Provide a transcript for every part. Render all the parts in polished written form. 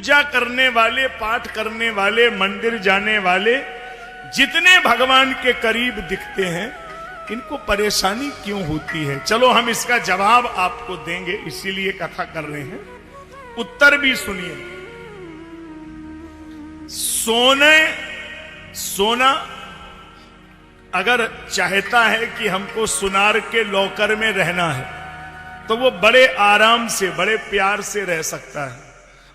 पूजा करने वाले, पाठ करने वाले, मंदिर जाने वाले जितने भगवान के करीब दिखते हैं, इनको परेशानी क्यों होती है? चलो हम इसका जवाब आपको देंगे, इसीलिए कथा कर रहे हैं। उत्तर भी सुनिए। सोना अगर चाहता है कि हमको सुनार के लॉकर में रहना है, तो वो बड़े आराम से, बड़े प्यार से रह सकता है।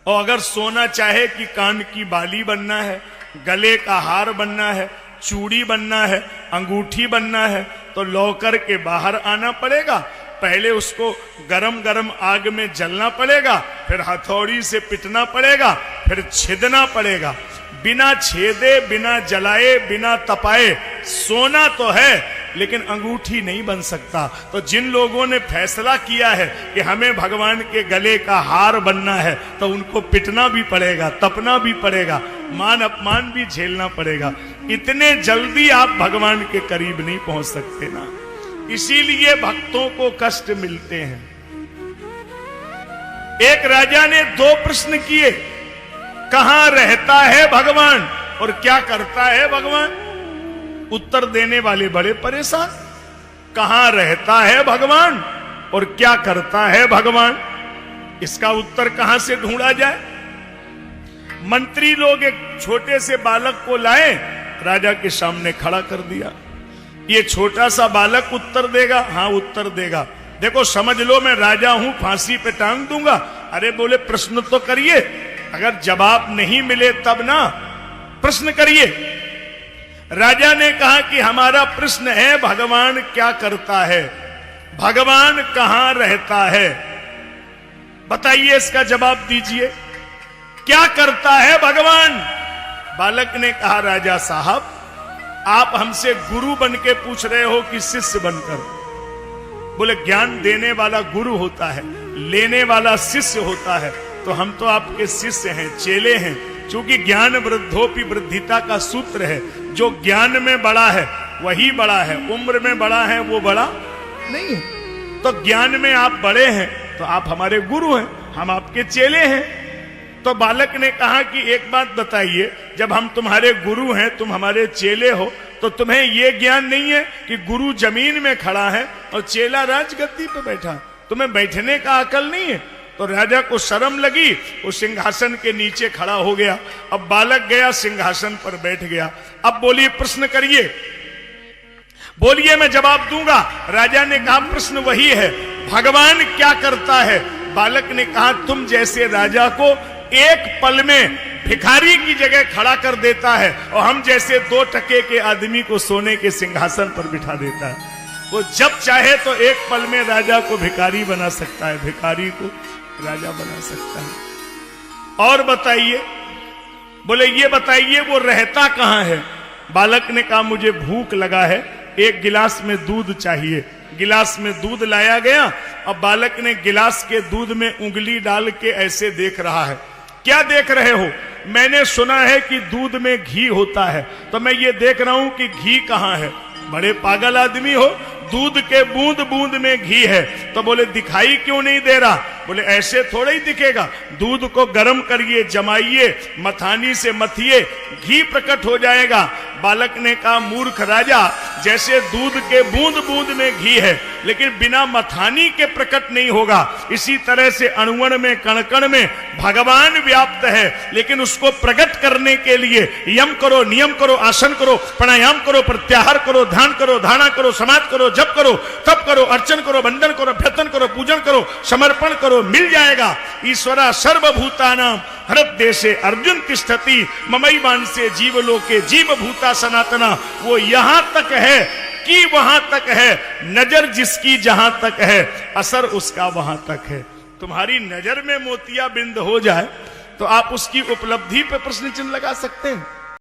और अगर सोना चाहे कि कान की बाली बनना है, गले का हार बनना है, चूड़ी बनना है, अंगूठी बनना है, तो लॉकर के बाहर आना पड़ेगा। पहले उसको गरम गरम आग में जलना पड़ेगा, फिर हथौड़ी से पिटना पड़ेगा, फिर छेदना पड़ेगा। बिना छेदे, बिना जलाए, बिना तपाए सोना तो है, लेकिन अंगूठी नहीं बन सकता। तो जिन लोगों ने फैसला किया है कि हमें भगवान के गले का हार बनना है, तो उनको पिटना भी पड़ेगा, तपना भी पड़ेगा, मान अपमान भी झेलना पड़ेगा। इतने जल्दी आप भगवान के करीब नहीं पहुंच सकते ना, इसीलिए भक्तों को कष्ट मिलते हैं। एक राजा ने 2 प्रश्न किए, कहां रहता है भगवान और क्या करता है भगवान? उत्तर देने वाले बड़े परेशान। कहां रहता है भगवान और क्या करता है भगवान? इसका उत्तर कहां से ढूंढा जाए? मंत्री लोग एक छोटे से बालक को लाए, राजा के सामने खड़ा कर दिया। ये छोटा सा बालक उत्तर देगा? हाँ उत्तर देगा। देखो समझ लो मैं राजा हूं, फांसी पे टांग दूंगा। अरे बोले प्रश्न तो करिए, अगर जवाब नहीं मिले तब ना, प्रश्न करिए। राजा ने कहा कि हमारा प्रश्न है भगवान क्या करता है, भगवान कहां रहता है, बताइए, इसका जवाब दीजिए, क्या करता है भगवान? बालक ने कहा राजा साहब, आप हमसे गुरु बन के पूछ रहे हो कि शिष्य बनकर? बोले ज्ञान देने वाला गुरु होता है, लेने वाला शिष्य होता है। तो हम तो आपके शिष्य हैं, चेले हैं। क्योंकि ज्ञान वृद्धोपि वृद्धिता का सूत्र है, जो ज्ञान में बड़ा है वही बड़ा है, उम्र में बड़ा है वो बड़ा नहीं है। तो ज्ञान में आप बड़े हैं तो आप हमारे गुरु हैं, हम आपके चेले हैं। तो बालक ने कहा कि एक बात बताइए, जब हम तुम्हारे गुरु हैं, तुम हमारे चेले हो, तो तुम्हें यह ज्ञान नहीं है कि गुरु जमीन में खड़ा है और चेला राजगद्दी पे बैठा, तुम्हें बैठने का अकल नहीं है? तो राजा को शर्म लगी, वो सिंहासन के नीचे खड़ा हो गया। अब बालक गया सिंहासन पर बैठ गया। अब बोलिए प्रश्न करिए, बोलिए मैं जवाब दूंगा। राजा ने कहा प्रश्न वही है, भगवान क्या करता है? बालक ने कहा तुम जैसे राजा को एक पल में भिखारी की जगह खड़ा कर देता है और हम जैसे 2 टके के आदमी को सोने के सिंहासन पर बिठा देता है। वो जब चाहे तो एक पल में राजा को भिखारी बना सकता है, भिखारी को राजा बना सकता है। और बताइए, बोले ये बताइए वो रहता कहां है? बालक ने कहा मुझे भूख लगा है, एक गिलास में दूध चाहिए। गिलास में दूध लाया गया। अब बालक ने गिलास के दूध में उंगली डाल के ऐसे देख रहा है। क्या देख रहे हो? मैंने सुना है कि दूध में घी होता है, तो मैं ये देख रहा हूं कि घी कहां है। बड़े पागल आदमी हो, दूध के बूंद बूंद में घी है, तो बोले दिखाई क्यों नहीं दे रहा? बोले ऐसे थोड़ा ही दिखेगा, दूध को गर्म करिए, जमाइए, मथानी से मथिए, घी प्रकट हो जाएगा। बालक ने कहा मूर्ख राजा, जैसे दूध के बूंद बूंद में घी है लेकिन बिना मथानी के प्रकट नहीं होगा, इसी तरह से अणुअण में, कण कण में भगवान व्याप्त है, लेकिन उसको प्रकट करने के लिए यम करो, नियम करो, आसन करो, प्राणायाम करो, प्रत्याहार करो, ध्यान करो, धारणा करो, समाधि करो, जप करो, तप करो, अर्चन करो, वंदन करो, अभ्यर्थन करो, पूजन करो, समर्पण करो, मिल जाएगा। ईश्वरा सर्वभूतानां हृदयसे अर्जुन तिष्ठति ममैवान से जीवलोके जीव भूता सनातना। वो यहां तक है कि वहां तक है, नजर जिसकी जहां तक है, असर उसका वहां तक है। तुम्हारी नजर में मोतिया बिंद हो जाए तो आप उसकी उपलब्धि पे प्रश्न चिन्ह लगा सकते हैं।